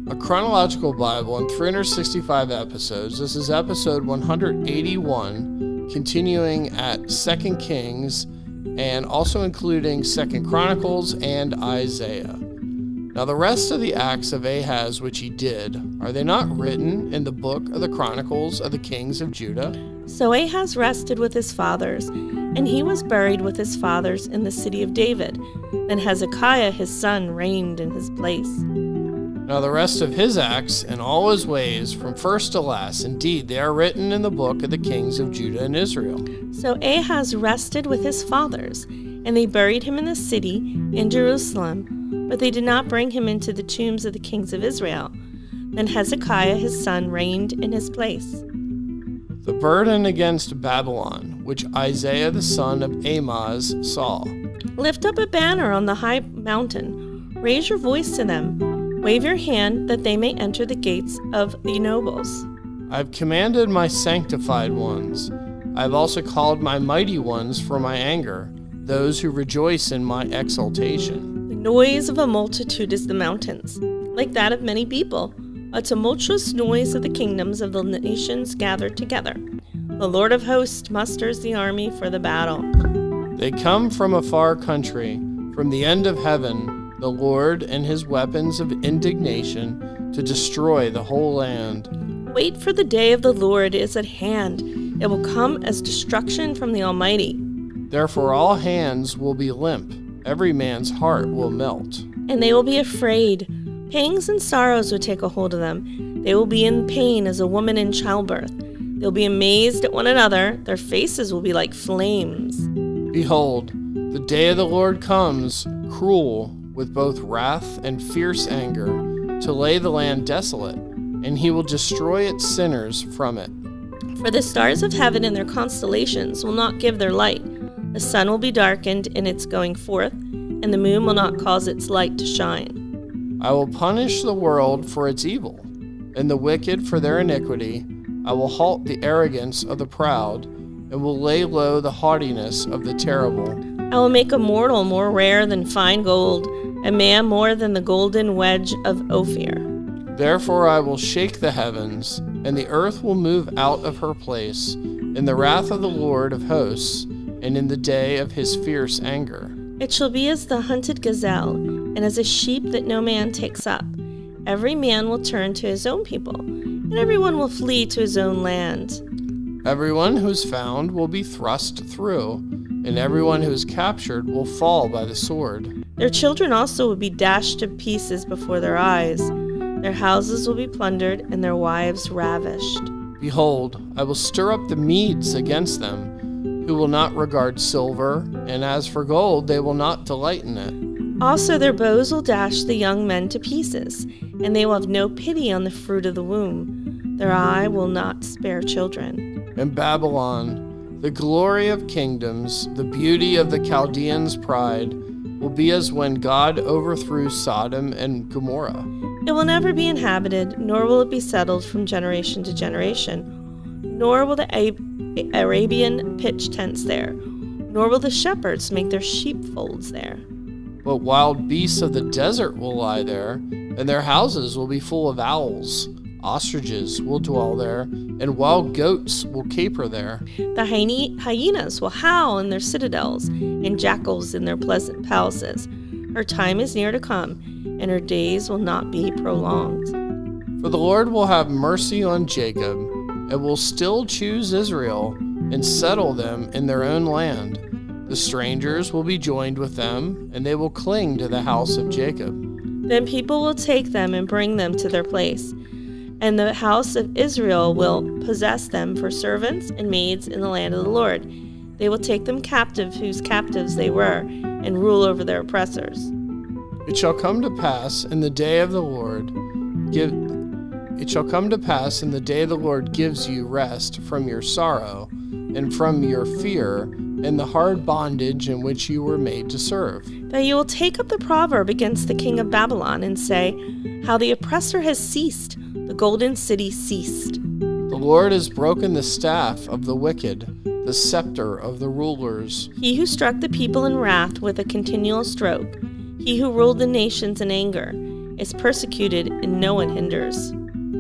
a chronological Bible in 365 episodes. This is episode 181, continuing at 2 Kings, and also including 2 Chronicles and Isaiah. Now the rest of the acts of Ahaz which he did, are they not written in the book of the Chronicles of the Kings of Judah? So Ahaz rested with his fathers, and he was buried with his fathers in the city of David. Then Hezekiah his son reigned in his place. Now the rest of his acts and all his ways, from first to last, indeed they are written in the book of the Kings of Judah and Israel. So Ahaz rested with his fathers, and they buried him in the city in Jerusalem, but they did not bring him into the tombs of the kings of Israel. Then Hezekiah his son reigned in his place. The burden against Babylon, which Isaiah the son of Amoz saw. Lift up a banner on the high mountain. Raise your voice to them. Wave your hand that they may enter the gates of the nobles. I have commanded my sanctified ones. I have also called my mighty ones for my anger, those who rejoice in my exaltation. The noise of a multitude is the mountains, like that of many people, a tumultuous noise of the kingdoms of the nations gathered together. The Lord of hosts musters the army for the battle. They come from a far country, from the end of heaven, the Lord and his weapons of indignation to destroy the whole land. Wait, for the day of the Lord is at hand. It will come as destruction from the Almighty. Therefore all hands will be limp, every man's heart will melt. And they will be afraid. Pangs and sorrows will take a hold of them. They will be in pain as a woman in childbirth. They'll be amazed at one another. Their faces will be like flames. Behold, the day of the Lord comes, cruel, with both wrath and fierce anger, to lay the land desolate, and he will destroy its sinners from it. For the stars of heaven and their constellations will not give their light. The sun will be darkened in its going forth, and the moon will not cause its light to shine. I will punish the world for its evil, and the wicked for their iniquity. I will halt the arrogance of the proud, and will lay low the haughtiness of the terrible. I will make a mortal more rare than fine gold, a man more than the golden wedge of Ophir. Therefore I will shake the heavens, and the earth will move out of her place, in the wrath of the Lord of hosts, and in the day of his fierce anger. It shall be as the hunted gazelle, and as a sheep that no man takes up. Every man will turn to his own people, and everyone will flee to his own land. Everyone who is found will be thrust through, and everyone who is captured will fall by the sword. Their children also will be dashed to pieces before their eyes. Their houses will be plundered, and their wives ravished. Behold, I will stir up the Medes against them, who will not regard silver, and as for gold, they will not delight in it. Also their bows will dash the young men to pieces, and they will have no pity on the fruit of the womb. Their eye will not spare children. In Babylon, the glory of kingdoms, the beauty of the Chaldeans' pride, will be as when God overthrew Sodom and Gomorrah. It will never be inhabited, nor will it be settled from generation to generation, nor will the Arabian pitch tents there, nor will the shepherds make their sheepfolds there. But wild beasts of the desert will lie there, and their houses will be full of owls. Ostriches will dwell there, and wild goats will caper there. The hyenas will howl in their citadels, and jackals in their pleasant palaces. Her time is near to come, and her days will not be prolonged. For the Lord will have mercy on Jacob, and will still choose Israel, and settle them in their own land. The strangers will be joined with them, and they will cling to the house of Jacob. Then people will take them and bring them to their place, and the house of Israel will possess them for servants and maids in the land of the Lord. They will take them captive, whose captives they were, and rule over their oppressors. It shall come to pass in the day of the Lord, It shall come to pass in the day the Lord gives you rest from your sorrow, and from your fear, and the hard bondage in which you were made to serve. That you will take up the proverb against the king of Babylon, and say, how the oppressor has ceased, the golden city ceased. The Lord has broken the staff of the wicked, the scepter of the rulers. He who struck the people in wrath with a continual stroke, he who ruled the nations in anger. is persecuted and no one hinders.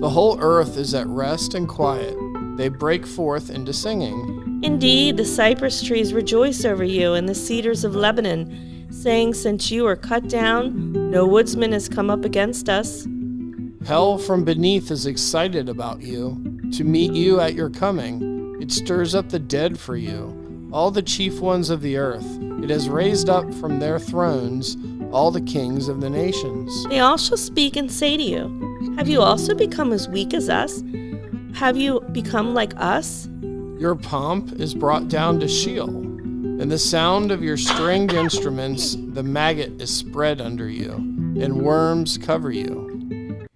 The whole earth is at rest and quiet. They break forth into singing. Indeed, the cypress trees rejoice over you, and the cedars of Lebanon, saying, since you are cut down, no woodsman has come up against us. Hell from beneath is excited about you, to meet you at your coming. It stirs up the dead for you, all the chief ones of the earth. It has raised up from their thrones all the kings of the nations. They all shall speak and say to you, have you also become as weak as us? Have you become like us? Your pomp is brought down to Sheol, and the sound of your stringed instruments, the maggot is spread under you, and worms cover you.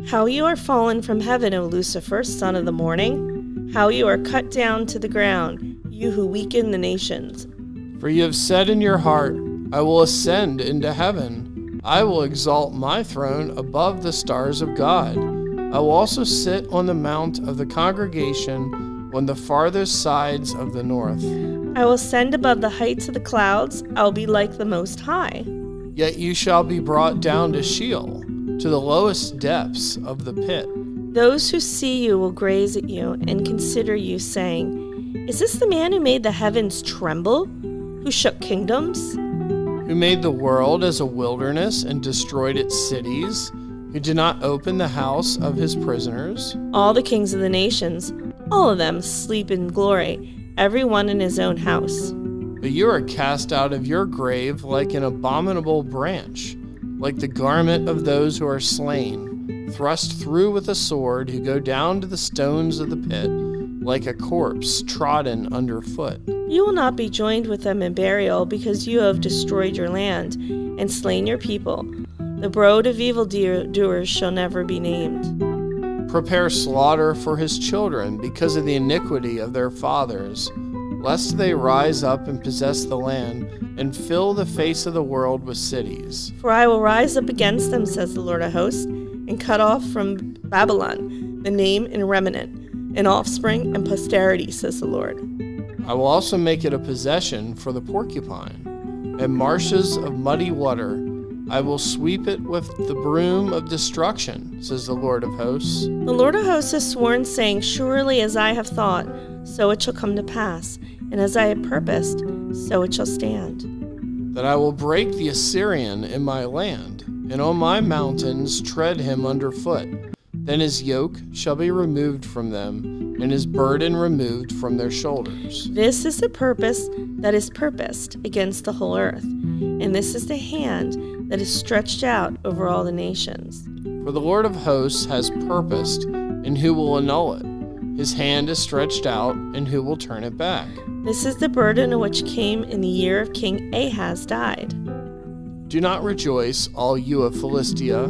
How you are fallen from heaven, O Lucifer, son of the morning! How you are cut down to the ground, you who weaken the nations! For you have said in your heart, I will ascend into heaven. I will exalt my throne above the stars of God. I will also sit on the mount of the congregation on the farthest sides of the north. I will ascend above the heights of the clouds. I will be like the Most High. Yet you shall be brought down to Sheol, to the lowest depths of the pit. Those who see you will gaze at you and consider you, saying, is this the man who made the heavens tremble, who shook kingdoms? Who made the world as a wilderness and destroyed its cities? Who did not open the house of his prisoners? All the kings of the nations, all of them sleep in glory, every one in his own house. But you are cast out of your grave like an abominable branch, like the garment of those who are slain, thrust through with a sword, who go down to the stones of the pit, like a corpse trodden underfoot. You will not be joined with them in burial, because you have destroyed your land and slain your people. The brood of evildoers shall never be named. Prepare slaughter for his children because of the iniquity of their fathers, lest they rise up and possess the land and fill the face of the world with cities. For I will rise up against them, says the Lord of hosts, and cut off from Babylon the name and remnant, and offspring and posterity, says the Lord. I will also make it a possession for the porcupine, and marshes of muddy water. I will sweep it with the broom of destruction, says the Lord of hosts. The Lord of hosts has sworn, saying, surely as I have thought, so it shall come to pass, and as I have purposed, so it shall stand. That I will break the Assyrian in my land, and on my mountains tread him underfoot. Then his yoke shall be removed from them, and his burden removed from their shoulders. This is the purpose that is purposed against the whole earth, and this is the hand that is stretched out over all the nations. For the Lord of hosts has purposed, and who will annul it? His hand is stretched out, and who will turn it back? This is the burden which came in the year of King Ahaz died. Do not rejoice, all you of Philistia,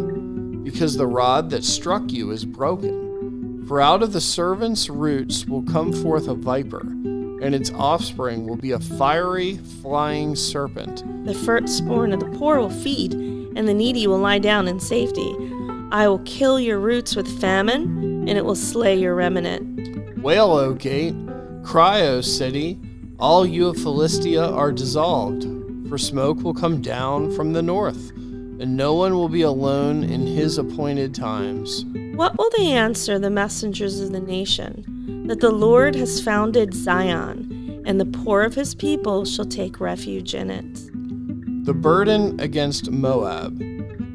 because the rod that struck you is broken. For out of the servant's roots will come forth a viper, and its offspring will be a fiery, flying serpent. The firstborn of the poor will feed, and the needy will lie down in safety. I will kill your roots with famine, and it will slay your remnant. Wail, O gate! Cry, O city! All you of Philistia are dissolved, for smoke will come down from the north, and no one will be alone in his appointed times. What will they answer the messengers of the nation? That the Lord has founded Zion, and the poor of his people shall take refuge in it. The burden against Moab.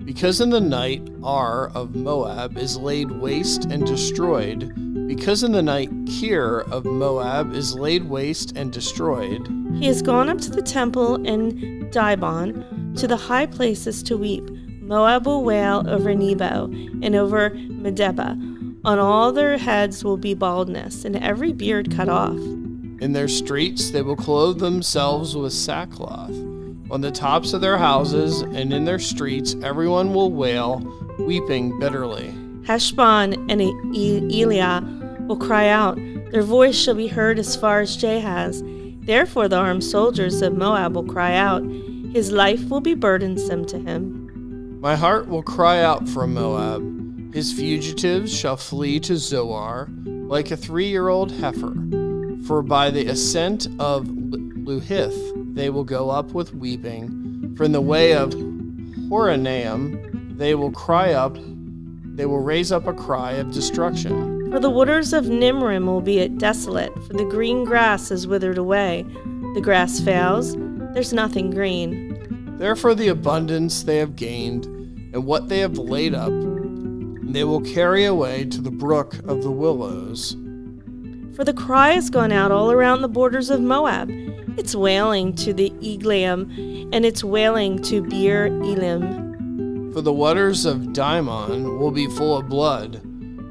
Because in the night Ar of Moab is laid waste and destroyed, because in the night Kir of Moab is laid waste and destroyed. He has gone up to the temple in Dibon, to the high places to weep. Moab will wail over Nebo and over Medeba. On all their heads will be baldness, and every beard cut off. In their streets they will clothe themselves with sackcloth. On the tops of their houses and in their streets everyone will wail, weeping bitterly. Heshbon and Eliah will cry out. Their voice shall be heard as far as Jahaz. Therefore the armed soldiers of Moab will cry out. His life will be burdensome to him. My heart will cry out for Moab. His fugitives shall flee to Zoar, like a 3-year-old heifer. For by the ascent of Luhith they will go up with weeping. For in the way of Horonaim they will raise up a cry of destruction. For the waters of Nimrim will be desolate, for the green grass is withered away. The grass fails, there's nothing green. Therefore the abundance they have gained, and what they have laid up, they will carry away to the brook of the willows. For the cry has gone out all around the borders of Moab. It's wailing to the Eglaim, and it's wailing to Beer Elim. For the waters of Dimon will be full of blood,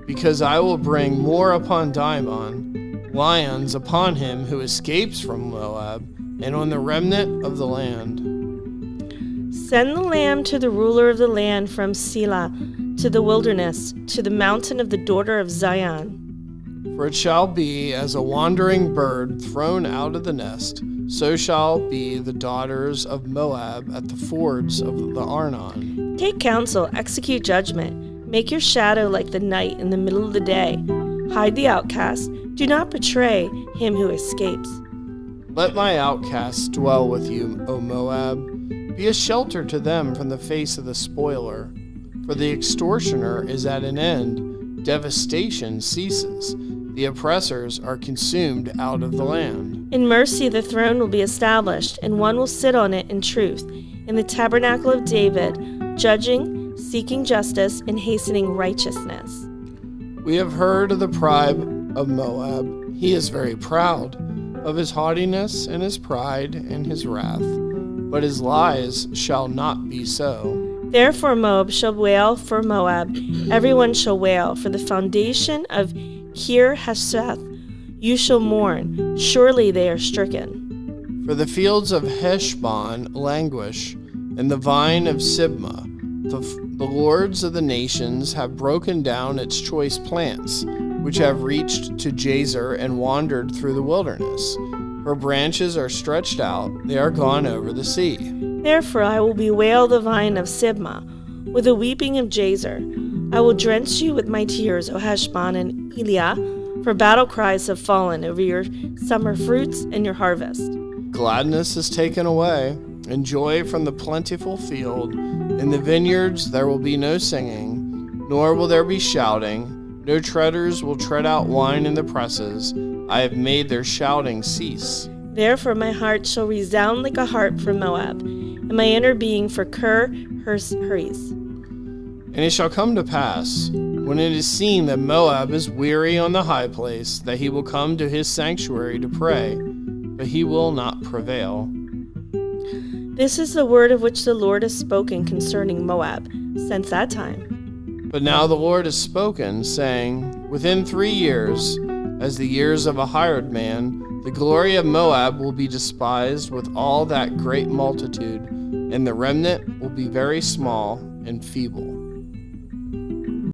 because I will bring more upon Dimon, lions upon him who escapes from Moab, and on the remnant of the land. Send the lamb to the ruler of the land from Selah, to the wilderness, to the mountain of the daughter of Zion. For it shall be as a wandering bird thrown out of the nest, so shall be the daughters of Moab at the fords of the Arnon. Take counsel, execute judgment. Make your shadow like the night in the middle of the day. Hide the outcast. Do not betray him who escapes. Let my outcasts dwell with you, O Moab. Be a shelter to them from the face of the spoiler. For the extortioner is at an end. Devastation ceases. The oppressors are consumed out of the land. In mercy the throne will be established, and one will sit on it in truth, in the tabernacle of David, judging, seeking justice, and hastening righteousness. We have heard of the pride of Moab. He is very proud, of his haughtiness and his pride and his wrath. But his lies shall not be so. Therefore Moab shall wail for Moab. Everyone shall wail for the foundation of Kir Hasheth. You shall mourn. Surely they are stricken. For the fields of Heshbon languish, and the vine of Sibmah. The lords of the nations have broken down its choice plants, which have reached to Jazer and wandered through the wilderness. Her branches are stretched out, they are gone over the sea. Therefore I will bewail the vine of Sibmah, with the weeping of Jazer. I will drench you with my tears, O Heshbon and Eliah, for battle cries have fallen over your summer fruits and your harvest. Gladness is taken away, and joy from the plentiful field. In the vineyards there will be no singing, nor will there be shouting. No treaders will tread out wine in the presses. I have made their shouting cease. Therefore my heart shall resound like a harp for Moab, and my inner being for Kir Hurries. And it shall come to pass, when it is seen that Moab is weary on the high place, that he will come to his sanctuary to pray, but he will not prevail. This is the word of which the Lord has spoken concerning Moab since that time. But now the Lord has spoken, saying, within 3 years, as the years of a hired man, the glory of Moab will be despised with all that great multitude, and the remnant will be very small and feeble.